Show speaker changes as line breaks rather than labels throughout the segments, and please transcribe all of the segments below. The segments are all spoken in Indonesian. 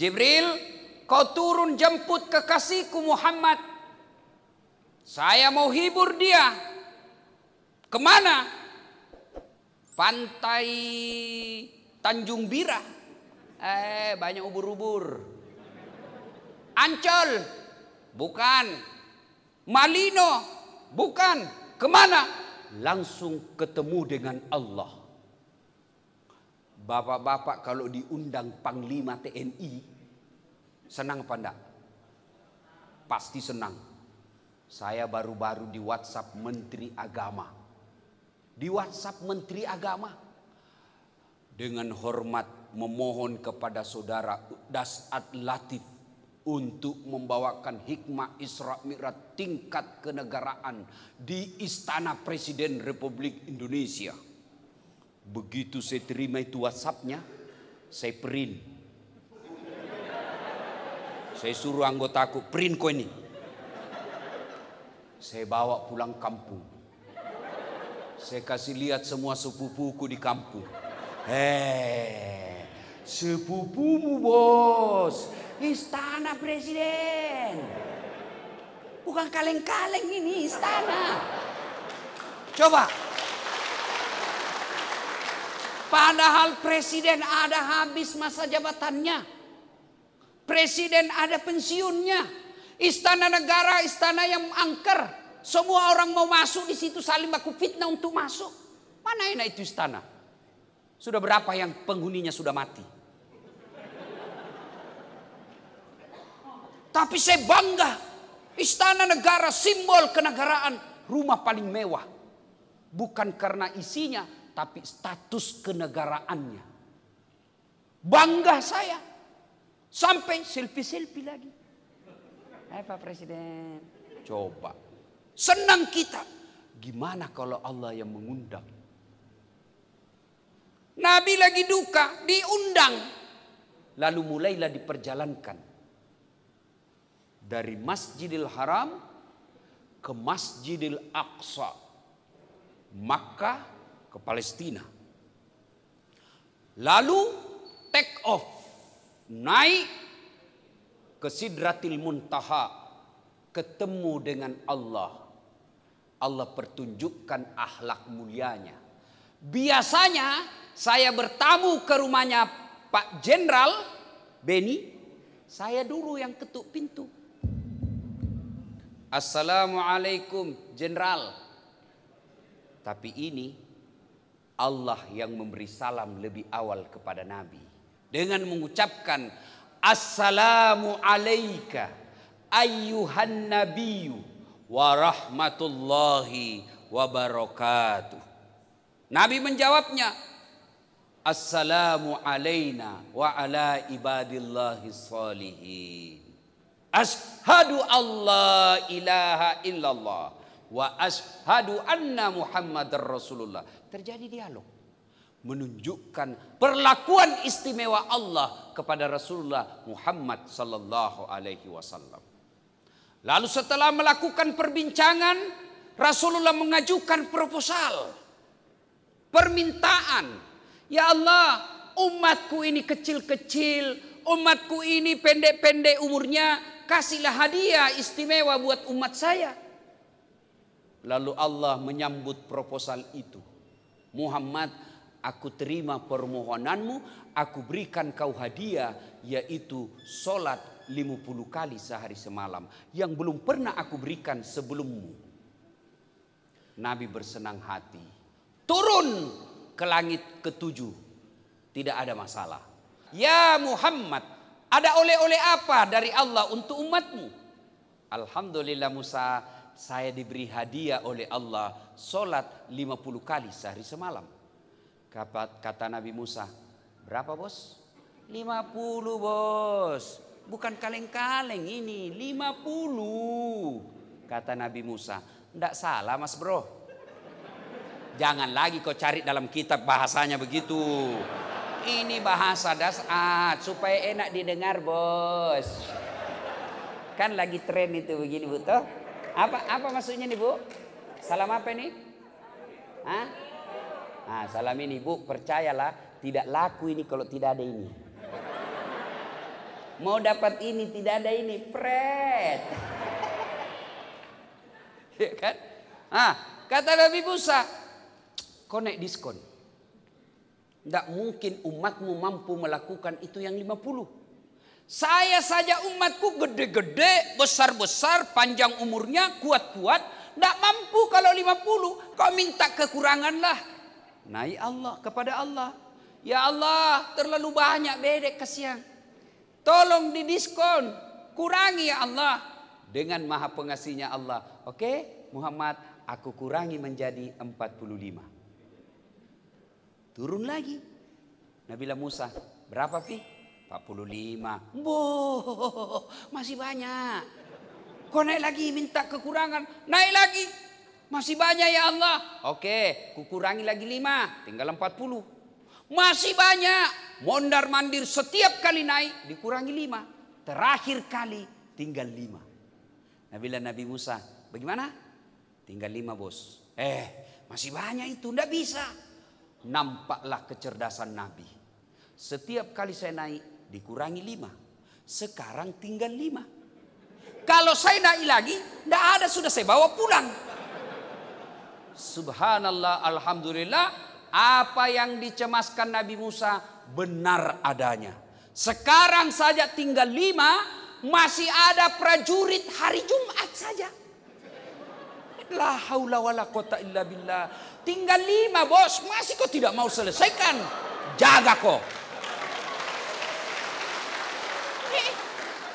Jibril, kau turun jemput kekasihku Muhammad. Saya mau hibur dia. Kemana? Pantai Tanjung Bira. Banyak ubur-ubur. Ancol? Bukan. Malino? Bukan. Kemana? Langsung ketemu dengan Allah. Bapak-bapak kalau diundang Panglima TNI, senang apa enggak? Pasti senang. Saya baru-baru di WhatsApp Menteri Agama. Di WhatsApp Menteri Agama. Dengan hormat memohon kepada saudara Dasat Latif untuk membawakan hikmah Isra Mi'raj tingkat kenegaraan di Istana Presiden Republik Indonesia. Begitu saya terima itu WhatsAppnya, saya print. Saya suruh anggotaku, print kau ini. Saya bawa pulang kampung. Saya kasih lihat semua sepupuku di kampung. Sepupumu bos, Istana Presiden. Bukan kaleng-kaleng ini istana. Coba. Padahal presiden ada habis masa jabatannya. Presiden ada pensiunnya. Istana negara, istana yang angker. Semua orang mau masuk di situ saling baku fitnah untuk masuk. Mana enak itu istana? Sudah berapa yang penghuninya sudah mati? Tapi saya bangga. Istana negara, simbol kenegaraan. Rumah paling mewah. Bukan karena isinya, tapi status kenegaraannya. Bangga saya. Sampai selfie-selfie lagi. Pak Presiden. Coba. Senang kita. Gimana kalau Allah yang mengundang? Nabi lagi duka, diundang. Lalu mulailah diperjalankan. Dari Masjidil Haram ke Masjidil Aqsa. Makkah ke Palestina. Lalu take off. Naik ke Sidratil Muntaha. Ketemu dengan Allah. Allah pertunjukkan akhlak mulianya. Biasanya saya bertamu ke rumahnya Pak Jenderal Beni. Saya dulu yang ketuk pintu. Assalamualaikum Jenderal. Tapi ini Allah yang memberi salam lebih awal kepada Nabi. Dengan mengucapkan Assalamu alayka ayyuhan nabiyyu wa rahmatullahi wa barakatuh. Nabi menjawabnya Assalamu alayna wa ala ibadillahi salihin. Ashhadu alla ilaha illallah wa ashhadu anna Muhammadar Rasulullah. Terjadi dialog. Menunjukkan perlakuan istimewa Allah kepada Rasulullah Muhammad sallallahu alaihi wasallam. Lalu setelah melakukan perbincangan, Rasulullah mengajukan proposal. Permintaan. Ya Allah, umatku ini kecil-kecil, umatku ini pendek-pendek umurnya, kasihlah hadiah istimewa buat umat saya. Lalu Allah menyambut proposal itu. Muhammad, aku terima permohonanmu, aku berikan kau hadiah, yaitu sholat 50 kali sehari semalam. Yang belum pernah aku berikan sebelummu. Nabi bersenang hati. Turun ke langit ketujuh. Tidak ada masalah. Ya Muhammad, ada oleh-oleh apa dari Allah untuk umatmu? Alhamdulillah Musa, saya diberi hadiah oleh Allah sholat 50 kali sehari semalam. Kata Nabi Musa, berapa bos? 50 bos. Bukan kaleng-kaleng ini, 50. Kata Nabi Musa, enggak salah mas bro. Jangan lagi kau cari dalam kitab bahasanya begitu. Ini bahasa dasar supaya enak didengar, bos. Kan lagi tren itu begini, Bu, toh? Apa maksudnya nih, Bu? Salam apa nih? Hah? Nah, salam ini, Bu, percayalah tidak laku ini kalau tidak ada ini. Mau dapat ini tidak ada ini, pret. Ya kan? Kata Nabi Musa, kau naik diskon. Tidak mungkin umatmu mampu melakukan itu yang 50. Saya saja umatku gede-gede, besar-besar, panjang umurnya, kuat-kuat. Tidak mampu kalau 50. Kau minta kekuranganlah. Naik Allah kepada Allah. Ya Allah, terlalu banyak bedek kasihan. Tolong didiskon. Kurangi ya Allah. Dengan maha pengasihnya Allah. Oke, Muhammad, aku kurangi menjadi 45. Turun lagi. Nabi Musa, berapa Pi? 45. Boh, masih banyak. Kau naik lagi minta kekurangan. Naik lagi. Masih banyak ya Allah. Oke, kukurangi lagi 5. Tinggal 40. Masih banyak. Mondar mandir setiap kali naik dikurangi 5. Terakhir kali tinggal 5. Nabi Musa, bagaimana? Tinggal 5 bos. Masih banyak itu. Tidak bisa. Nampaklah kecerdasan Nabi. Setiap kali saya naik dikurangi 5. Sekarang tinggal 5. Kalau saya naik lagi, tidak ada, sudah saya bawa pulang. Subhanallah, alhamdulillah. Apa yang dicemaskan Nabi Musa benar adanya. Sekarang saja tinggal 5. Masih ada prajurit hari Jumat saja. La haula wala quwata illa billah. Tinggal 5 bos. Masih kau tidak mau selesaikan. Jaga kau.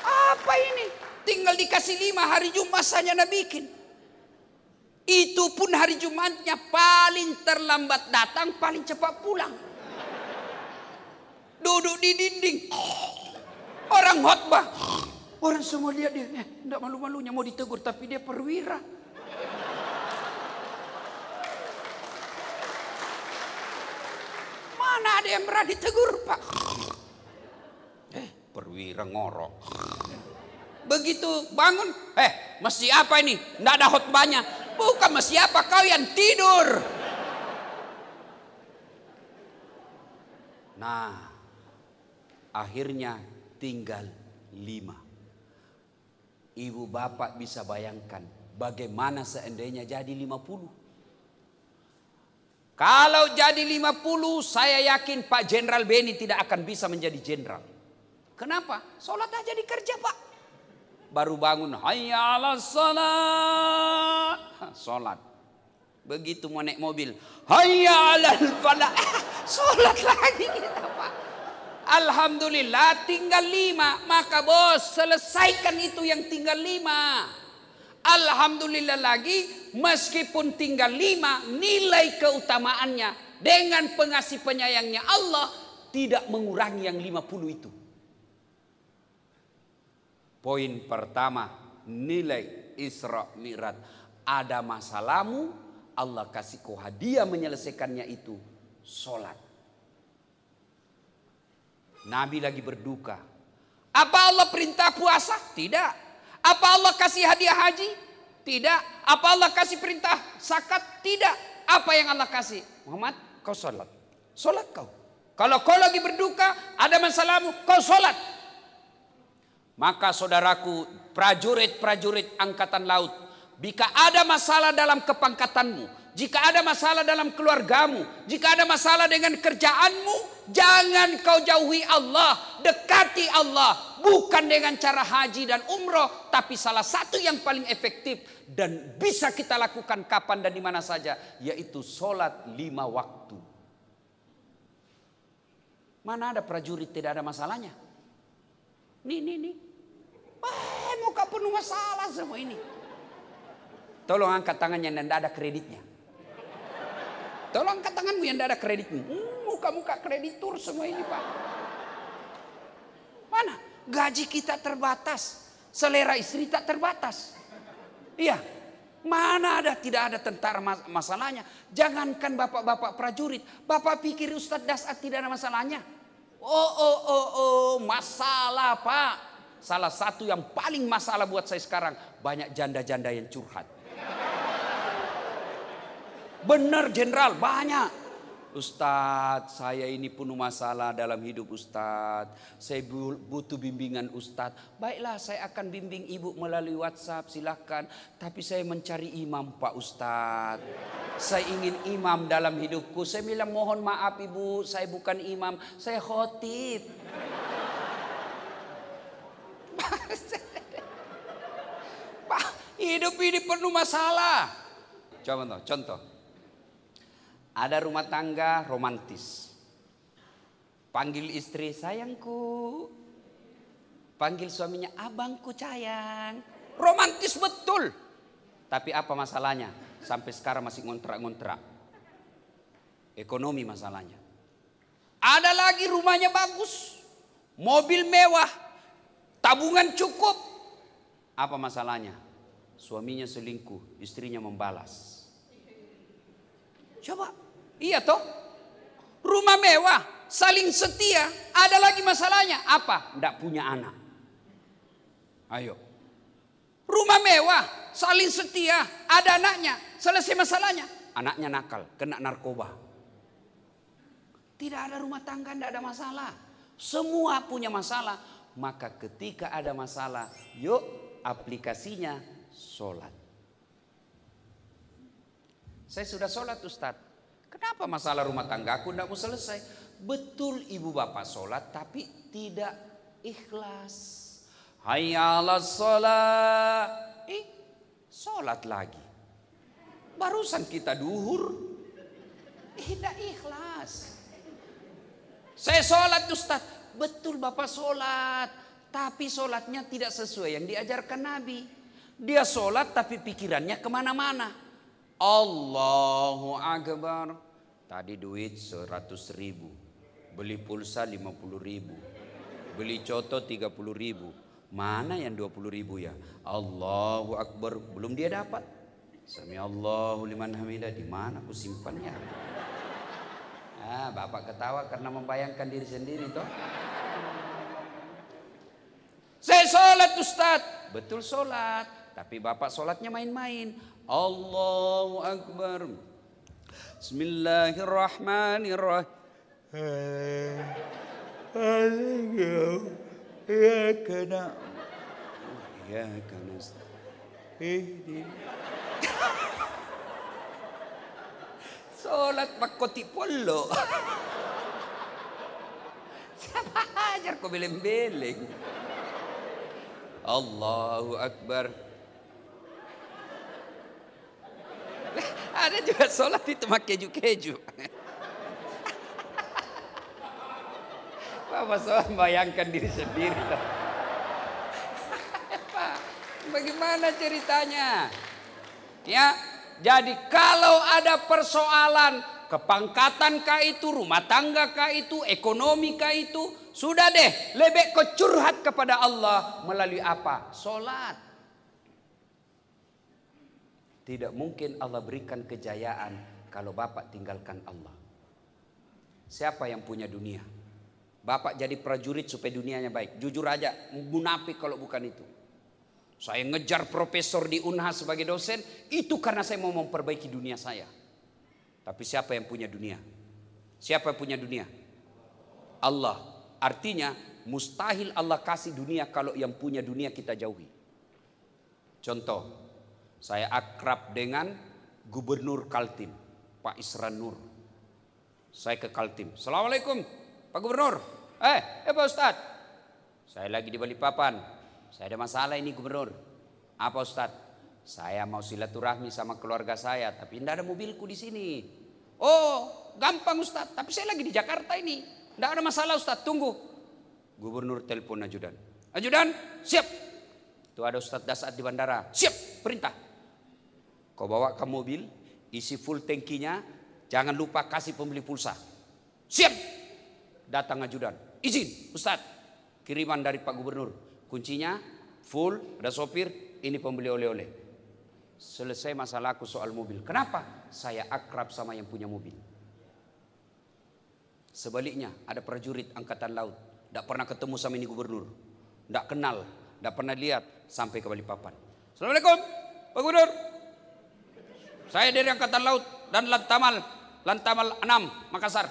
Apa ini? Tinggal dikasih 5 hari Jumat saja Nabi bikin. Itu pun hari Jumatnya paling terlambat datang, paling cepat pulang. Duduk di dinding. Orang khotbah. Orang semua lihat dia. Tidak malu-malunya mau ditegur, tapi dia perwira. Mana ada yang berani ditegur, Pak? Perwira ngorok. Begitu bangun, mesti apa ini? Tidak ada khotbahnya. Bukan mesti apa, kau yang tidur. Nah, akhirnya tinggal 5. Ibu bapak bisa bayangkan bagaimana seandainya jadi 50. Kalau jadi 50, saya yakin Pak Jenderal Beni tidak akan bisa menjadi jenderal. Kenapa? Sholat aja di kerja, Pak. Baru bangun, hayya 'alas shalah. Sholat. Begitu mau naik mobil, hayya 'alal falah. Sholat lagi kita, Pak. Alhamdulillah tinggal 5. Maka bos, selesaikan itu yang tinggal 5. Alhamdulillah lagi, meskipun tinggal 5, nilai keutamaannya dengan pengasih penyayangnya Allah tidak mengurangi yang 50 itu. Poin pertama, nilai Isra Mi'raj. Ada masalahmu, Allah kasih kau hadiah menyelesaikannya itu, sholat. Nabi lagi berduka. Apa Allah perintah puasa? Tidak. Apa Allah kasih hadiah haji? Tidak. Apa Allah kasih perintah zakat? Tidak. Apa yang Allah kasih? Muhammad, kau sholat. Sholat kau. Kalau kau lagi berduka, ada masalahmu, kau sholat. Maka saudaraku, prajurit-prajurit angkatan laut, jika ada masalah dalam kepangkatanmu, jika ada masalah dalam keluargamu, jika ada masalah dengan kerjaanmu, jangan kau jauhi Allah, dekati Allah. Bukan dengan cara haji dan umroh, tapi salah satu yang paling efektif dan bisa kita lakukan kapan dan di mana saja, yaitu sholat 5 waktu. Mana ada prajurit tidak ada masalahnya? Nih. Muka penuh masalah semua ini. Tolong angkat tangannya yang tidak ada kreditnya. Tolong angkat tanganmu yang tidak ada kreditnya. Muka-muka kreditur semua ini, Pak. Mana? Gaji kita terbatas. Selera istri tak terbatas. Iya. Mana ada, tidak ada tentara masalahnya. Jangankan bapak-bapak prajurit, bapak pikir Ustadz Dasat tidak ada masalahnya? Masalah Pak. Salah satu yang paling masalah buat saya sekarang, banyak janda-janda yang curhat. Benar Jenderal, banyak. Ustadz, saya ini penuh masalah dalam hidup Ustadz. Saya butuh bimbingan Ustadz. Baiklah, saya akan bimbing ibu melalui WhatsApp, silahkan. Tapi saya mencari imam Pak Ustadz. Saya ingin imam dalam hidupku. Saya bilang mohon maaf ibu, saya bukan imam, saya khotib. Pak, hidup ini penuh masalah. Contoh. Ada rumah tangga romantis. Panggil istri sayangku. Panggil suaminya abangku sayang. Romantis betul. Tapi apa masalahnya? Sampai sekarang masih ngontrak-ngontrak. Ekonomi masalahnya. Ada lagi rumahnya bagus. Mobil mewah. Tabungan cukup. Apa masalahnya? Suaminya selingkuh, istrinya membalas. Coba. Iya toh, rumah mewah, saling setia, ada lagi masalahnya apa? Tidak punya anak. Ayo, rumah mewah, saling setia, ada anaknya, selesai masalahnya. Anaknya nakal, kena narkoba. Tidak ada rumah tangga, tidak ada masalah. Semua punya masalah. Maka ketika ada masalah, yuk aplikasinya sholat. Saya sudah sholat Ustadz. Kenapa masalah rumah tangga aku tidak mau selesai? Betul ibu bapak sholat tapi tidak ikhlas. Hayya 'alas sholat. Sholat lagi. Barusan kita duhur. Tidak ikhlas. Saya sholat Ustadz. Betul bapak sholat. Tapi sholatnya tidak sesuai yang diajarkan Nabi. Dia sholat tapi pikirannya kemana-mana. Allahu Akbar. Tadi duit 100.000, beli pulsa 50.000, beli coto 30.000. Mana yang 20.000 ya? Allahu Akbar, belum dia dapat. Sami Allahu liman hamidah, di mana aku simpannya? Bapak ketawa karena membayangkan diri sendiri toh. Saya sholat Ustadz, betul sholat, tapi bapak sholatnya main-main. Allahu Akbar. Bismillahirrahmanirrahim. Sholat pakoti polo. Siapa ajar kau beleng-beleng. Allahu Akbar. Ada juga sholat itu pakai keju-keju. Bapak sholat bayangkan diri sendiri. Bagaimana ceritanya? Ya, jadi kalau ada persoalan kepangkatan kah itu, rumah tangga kah itu, ekonomi kah itu, sudah deh, lebih kau curhat kepada Allah melalui apa? Sholat. Tidak mungkin Allah berikan kejayaan kalau bapak tinggalkan Allah. Siapa yang punya dunia? Bapak jadi prajurit supaya dunianya baik. Jujur aja, munafik kalau bukan itu. Saya ngejar profesor di Unhas sebagai dosen, itu karena saya mau memperbaiki dunia saya. Tapi siapa yang punya dunia? Siapa yang punya dunia? Allah. Artinya mustahil Allah kasih dunia kalau yang punya dunia kita jauhi. Contoh. Saya akrab dengan Gubernur Kaltim, Pak Isran Nur. Saya ke Kaltim. Assalamualaikum Pak Gubernur. Pak Ustadz. Saya lagi di Balikpapan. Saya ada masalah ini Gubernur. Apa Ustadz? Saya mau silaturahmi sama keluarga saya, tapi tidak ada mobilku di sini. Oh, gampang Ustadz. Tapi saya lagi di Jakarta ini. Tidak ada masalah Ustadz, tunggu. Gubernur telepon ajudan. Ajudan, siap. Itu ada Ustadz Dasat di bandara. Siap, perintah. Kau bawa ke mobil, isi full tankinya, jangan lupa kasih pembeli pulsa. Siap. Datang ajudan. Izin, Ustadz. Kiriman dari Pak Gubernur. Kuncinya full, ada sopir, ini pembeli oleh-oleh. Selesai masalahku soal mobil. Kenapa? Saya akrab sama yang punya mobil. Sebaliknya ada prajurit angkatan laut, tidak pernah ketemu sama ini gubernur, tidak kenal, tidak pernah lihat sampai ke Balikpapan. Assalamualaikum Pak Gubernur, saya dari angkatan laut dan Lantamal 6 Makassar.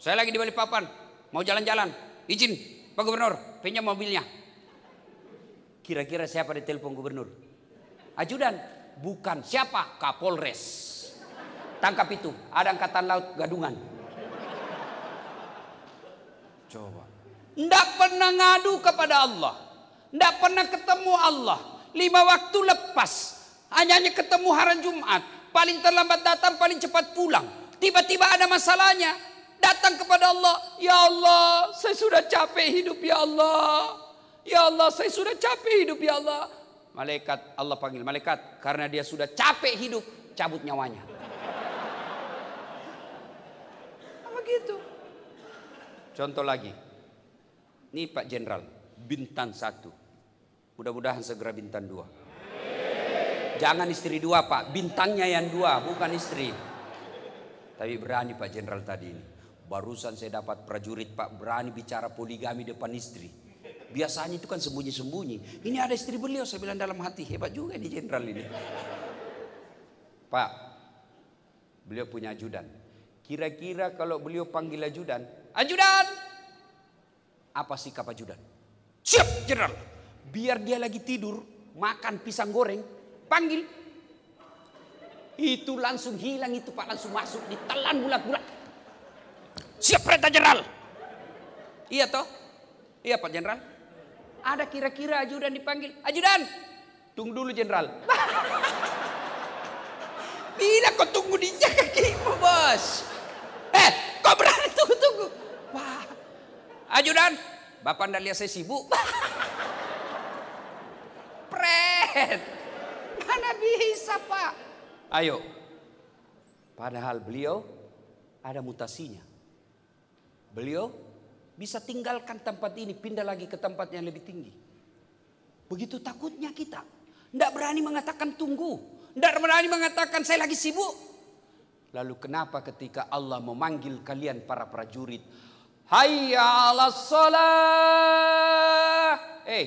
Saya lagi di Balikpapan, mau jalan-jalan, izin Pak Gubernur pinjam mobilnya. Kira-kira siapa ditelepon gubernur? Ajudan? Bukan. Siapa? Kapolres. Tangkap itu, ada angkatan laut gadungan. Coba. Tidak pernah ngadu kepada Allah, tidak pernah ketemu Allah. 5 waktu lepas, hanya ketemu hari Jumat. Paling terlambat datang, paling cepat pulang. Tiba-tiba ada masalahnya, datang kepada Allah. Ya Allah, saya sudah capek hidup ya Allah. Ya Allah, saya sudah capek hidup ya Allah. Malaikat, Allah panggil malaikat, karena dia sudah capek hidup, cabut nyawanya. Apa gitu? Contoh lagi, ini Pak Jenderal, bintang 1. Mudah-mudahan segera bintang 2. Jangan istri 2 Pak, bintangnya yang 2, bukan istri. Tapi berani Pak Jenderal tadi ini. Barusan saya dapat prajurit Pak, berani bicara poligami depan istri. Biasanya itu kan sembunyi-sembunyi. Ini ada istri beliau, saya bilang dalam hati, hebat juga nih Jenderal ini. Pak, beliau punya ajudan. Kira-kira kalau beliau panggil ajudan, ajudan, apa sikap ajudan? Siap Jenderal. Biar dia lagi tidur makan pisang goreng, panggil. Itu langsung hilang itu Pak, langsung masuk ditelan bulat-bulat. Siap perintah Jenderal. Iya toh? Iya Pak Jenderal. Ada kira-kira ajudan dipanggil, ajudan, tunggu dulu Jenderal. Bila kau tunggu di kakimu bos. Kau berani tunggu-tunggu. Wah, ajudan, Bapak anda lihat saya sibuk. Pret, mana bisa Pak. Ayo. Padahal beliau ada mutasinya. Beliau bisa tinggalkan tempat ini, pindah lagi ke tempat yang lebih tinggi. Begitu takutnya kita. Tidak berani mengatakan tunggu. Tidak berani mengatakan saya lagi sibuk. Lalu kenapa ketika Allah memanggil kalian para prajurit, hayya 'alas shalah.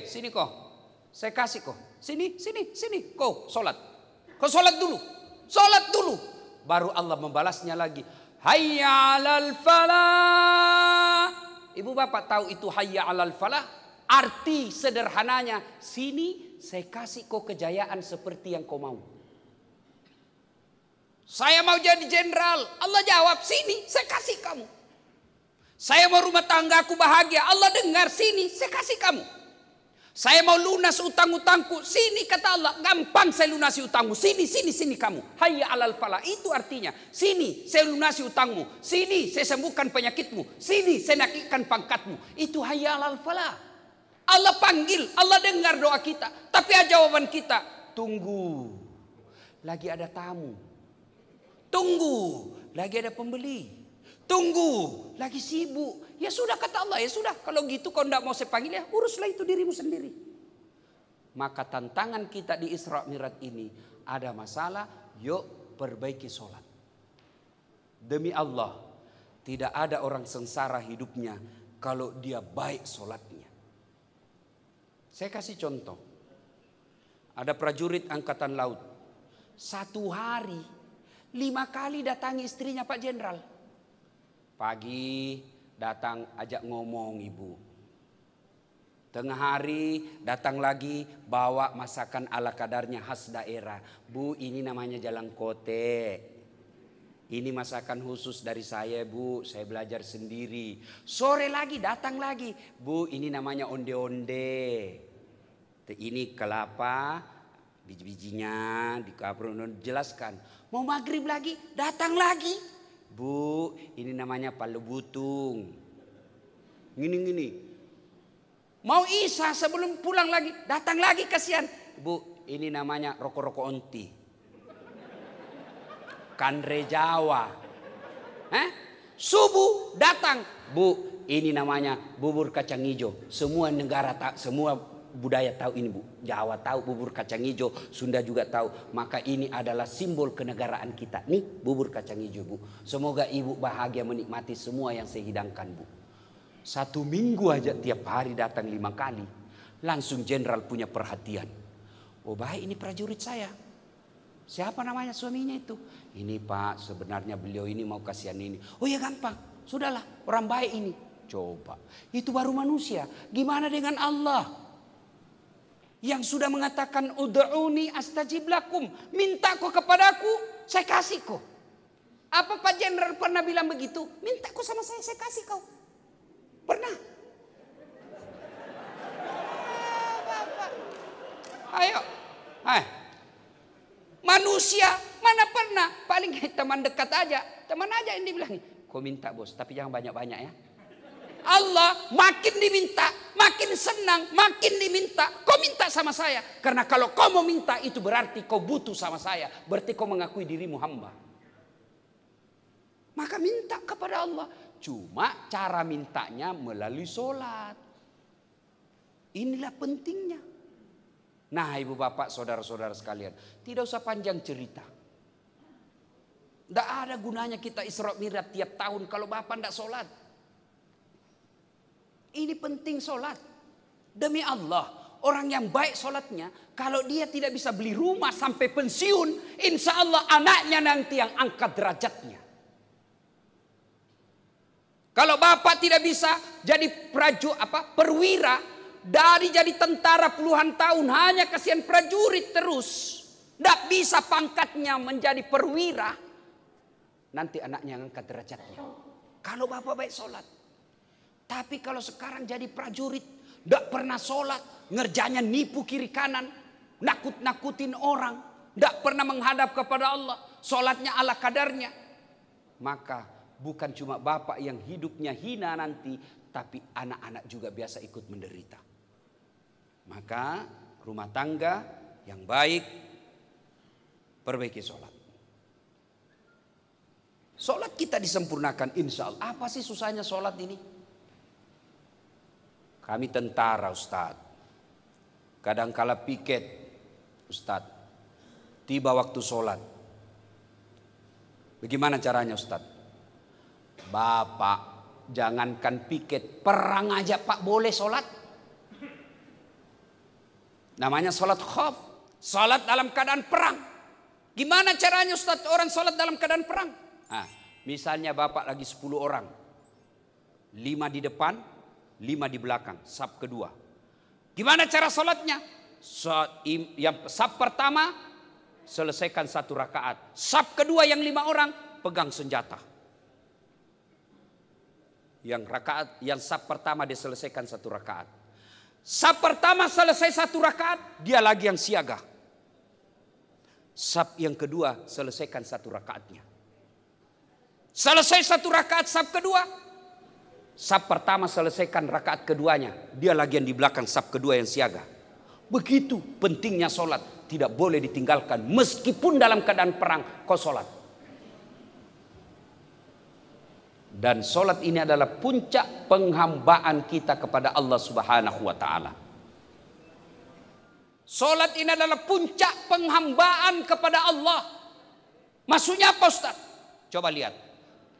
Sini kau. Saya kasih kau. Sini. Kau sholat. Kau sholat dulu. Sholat dulu. Baru Allah membalasnya lagi. Hayya 'alal falah. Ibu bapak tahu itu hayya 'alal falah? Arti sederhananya, sini saya kasih kau kejayaan seperti yang kau mau. Saya mau jadi jenderal. Allah jawab, sini saya kasih kamu. Saya mau rumah tanggaku bahagia. Allah dengar, sini saya kasih kamu. Saya mau lunas utang-utangku. Sini kata Allah, gampang saya lunasi utangmu. Sini kamu. Hayya 'alal falah. Itu artinya, sini saya lunasi utangmu. Sini saya sembuhkan penyakitmu. Sini saya naikkan pangkatmu. Itu hayya 'alal falah. Allah panggil, Allah dengar doa kita. Tapi jawaban kita, tunggu. Lagi ada tamu. Tunggu, lagi ada pembeli. Tunggu, lagi sibuk. Ya sudah kata Allah, ya sudah. Kalau gitu kau tidak mau saya panggil, ya uruslah itu dirimu sendiri. Maka tantangan kita di Isra Mi'raj ini, ada masalah, yuk perbaiki sholat. Demi Allah, tidak ada orang sengsara hidupnya kalau dia baik sholatnya. Saya kasih contoh. Ada prajurit angkatan laut. 1 hari 5 kali datangi istrinya Pak Jenderal. Pagi datang ajak ngomong ibu. Tengah hari datang lagi bawa masakan ala kadarnya khas daerah. Bu, ini namanya jalan kote. Ini masakan khusus dari saya bu, saya belajar sendiri. Sore lagi datang lagi. Bu, ini namanya onde-onde. Ini kelapa, biji-bijinya dikaprun, jelaskan. Mau maghrib lagi, datang lagi. Bu, ini namanya palu butung. Gini. Mau isya sebelum pulang lagi, datang lagi kasihan. Bu, ini namanya rokok-rokok onti. Kandre Jawa. Subuh datang. Bu, ini namanya bubur kacang hijau. Semua negara semua budaya tahu ini Bu. Jawa tahu bubur kacang hijau, Sunda juga tahu. Maka ini adalah simbol kenegaraan kita. Nih bubur kacang hijau Bu. Semoga Ibu bahagia menikmati semua yang saya hidangkan Bu. 1 minggu aja tiap hari datang 5 kali. Langsung jenderal punya perhatian. Oh baik, ini prajurit saya. Siapa namanya suaminya itu? Ini Pak, sebenarnya beliau ini mau kasihan ini. Oh ya gampang, sudahlah, orang baik ini. Coba, itu baru manusia. Gimana dengan Allah? Yang sudah mengatakan ud'uni astajib lakum. Minta kau kepadaku, saya kasih kau. Apa Pak Jenderal pernah bilang begitu? Minta kau sama saya kasih kau. Pernah? Ayo. Manusia mana pernah? Paling teman dekat aja. Teman aja yang dibilang. Kau minta bos, tapi jangan banyak-banyak ya. Allah makin diminta, makin senang, makin diminta. Kau minta sama saya. Karena kalau kau mau minta itu berarti kau butuh sama saya. Berarti kau mengakui dirimu hamba. Maka minta kepada Allah. Cuma cara mintanya melalui sholat. Inilah pentingnya. Nah ibu bapak saudara-saudara sekalian. Tidak usah panjang cerita. Tidak ada gunanya kita Isra Mi'raj tiap tahun kalau bapak tidak sholat. Ini penting sholat. Demi Allah, orang yang baik sholatnya, kalau dia tidak bisa beli rumah sampai pensiun, insya Allah anaknya nanti yang angkat derajatnya. Kalau bapak tidak bisa jadi perwira, dari jadi tentara puluhan tahun hanya kasihan prajurit terus, tidak bisa pangkatnya menjadi perwira, nanti anaknya yang angkat derajatnya. Kalau bapak baik sholat. Tapi kalau sekarang jadi prajurit, tidak pernah sholat, ngerjanya nipu kiri kanan, nakut-nakutin orang, tidak pernah menghadap kepada Allah, sholatnya ala kadarnya. Maka bukan cuma bapak yang hidupnya hina nanti, tapi anak-anak juga biasa ikut menderita. Maka rumah tangga yang baik, perbaiki sholat. Sholat kita disempurnakan insya Allah. Apa sih susahnya sholat ini? Kami tentara Ustaz. Kadangkala piket Ustaz. Tiba waktu sholat. Bagaimana caranya Ustaz? Bapak jangankan piket, perang aja Pak boleh sholat. Namanya sholat khauf. Sholat dalam keadaan perang. Gimana caranya Ustaz orang sholat dalam keadaan perang? Nah, misalnya Bapak lagi 10 orang. 5 di depan, 5 di belakang, saf kedua. Gimana cara sholatnya? Saf pertama selesaikan 1 rakaat. Saf kedua yang 5 orang pegang senjata. Yang saf pertama dia selesaikan 1 rakaat. Saf pertama selesai 1 rakaat, dia lagi yang siaga. Saf yang kedua selesaikan 1 rakaatnya. Selesai 1 rakaat saf kedua. Saf pertama selesaikan rakaat keduanya. Dia lagi yang di belakang saf kedua yang siaga. Begitu pentingnya sholat. Tidak boleh ditinggalkan. Meskipun dalam keadaan perang kau sholat. Dan sholat ini adalah puncak penghambaan kita kepada Allah Subhanahu wa ta'ala. Sholat ini adalah puncak penghambaan kepada Allah. Maksudnya apa Ustaz? Coba lihat.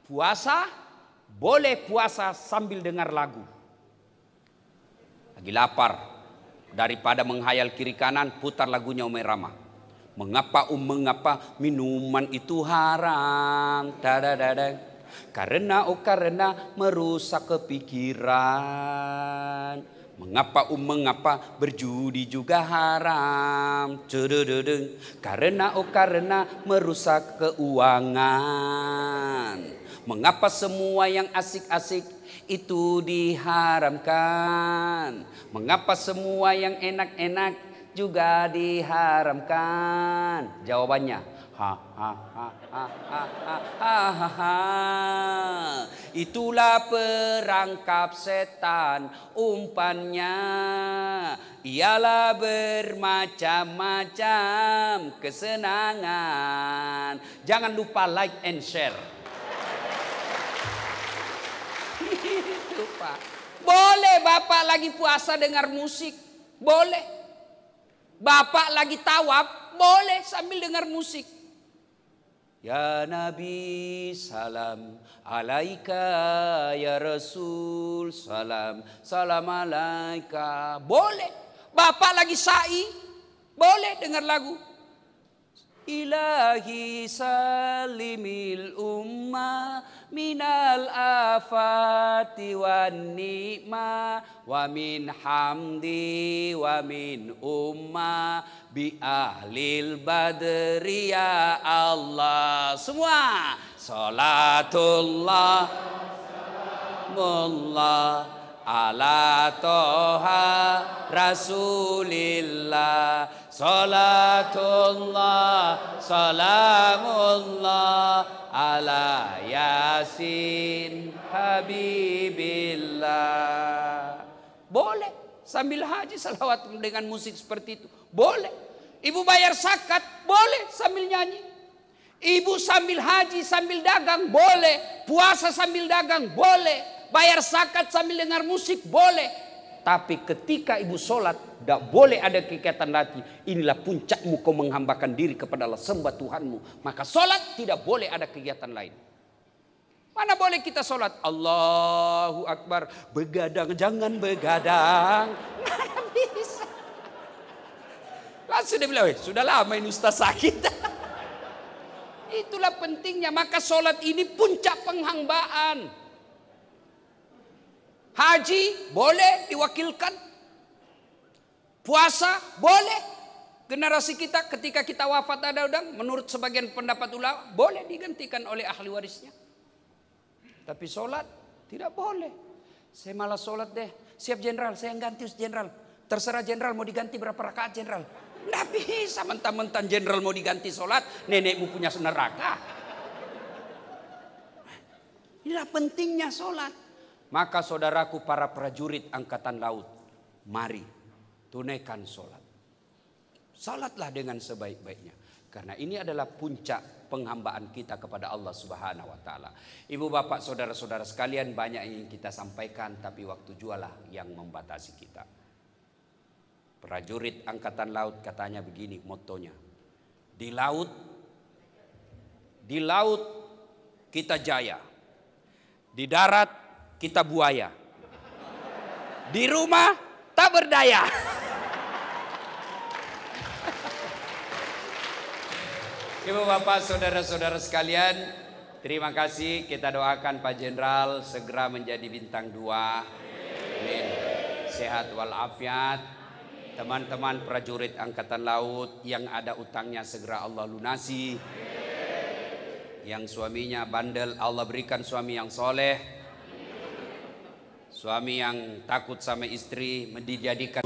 Puasa. Boleh puasa sambil dengar lagu. Lagi lapar. Daripada menghayal kiri kanan, putar lagunya Umi Rama. Mengapa minuman itu haram? Karena merusak kepikiran. Mengapa berjudi juga haram? Karena merusak keuangan. Mengapa semua yang asik-asik itu diharamkan? Mengapa semua yang enak-enak juga diharamkan? Jawabannya, itulah perangkap setan, umpannya ialah bermacam-macam kesenangan. Jangan lupa like and share. Itu Pak. Boleh Bapak lagi puasa dengar musik. boleh. Bapak lagi tawaf, boleh sambil dengar musik. Ya Nabi salam alaika, ya Rasul salam, salam alaika. Boleh. Bapak lagi sa'i, boleh dengar lagu. Ilahi salimil ummah minal afati wan ni'mah wa min hamdi wa min ummah bi ahlil badri ya Allah. Semua salatullah mullah ala toha rasulillah, salatullah salamullah ala yasin habibillah. Boleh sambil haji salawat dengan musik seperti itu, boleh. Ibu bayar zakat, boleh sambil nyanyi. Ibu sambil haji sambil dagang, boleh. Puasa sambil dagang, boleh. Bayar zakat sambil dengar musik, boleh. Tapi ketika ibu sholat, tidak boleh ada kegiatan latih. Inilah puncakmu kau menghambakan diri kepada Allah, sembah Tuhanmu. Maka sholat tidak boleh ada kegiatan lain. Mana boleh kita sholat? Allahu Akbar. Begadang, jangan begadang. Mana bisa. Langsung dia bilang, sudah lama ini ustaz sakit. Itulah pentingnya. Maka sholat ini puncak penghambaan. Haji boleh diwakilkan. Puasa boleh. Generasi kita ketika kita wafat ada udang, menurut sebagian pendapat ulama boleh digantikan oleh ahli warisnya. Tapi sholat tidak boleh. Saya malah sholat deh. Siap jenderal, saya yang ganti jenderal. Terserah jenderal mau diganti berapa rakaat jenderal. Nggak bisa mentang-mentang jenderal mau diganti sholat, nenekmu punya neraka. Inilah pentingnya sholat. Maka saudaraku para prajurit angkatan laut, mari tunaikan sholat. Sholatlah dengan sebaik-baiknya. Karena ini adalah puncak penghambaan kita kepada Allah Subhanahu wa Ta'ala. Ibu bapak saudara-saudara sekalian, banyak yang kita sampaikan, tapi waktu jualah yang membatasi kita. Prajurit angkatan laut katanya begini motonya. Di laut kita jaya. Di darat kita buaya. Di rumah tak berdaya. Ibu bapak saudara-saudara sekalian, terima kasih. Kita doakan Pak Jenderal segera menjadi bintang 2. Amin. Sehat walafiat. Teman-teman prajurit angkatan laut yang ada utangnya segera Allah lunasi. Yang suaminya bandel, Allah berikan suami yang soleh. Suami yang takut sama istri, dijadikan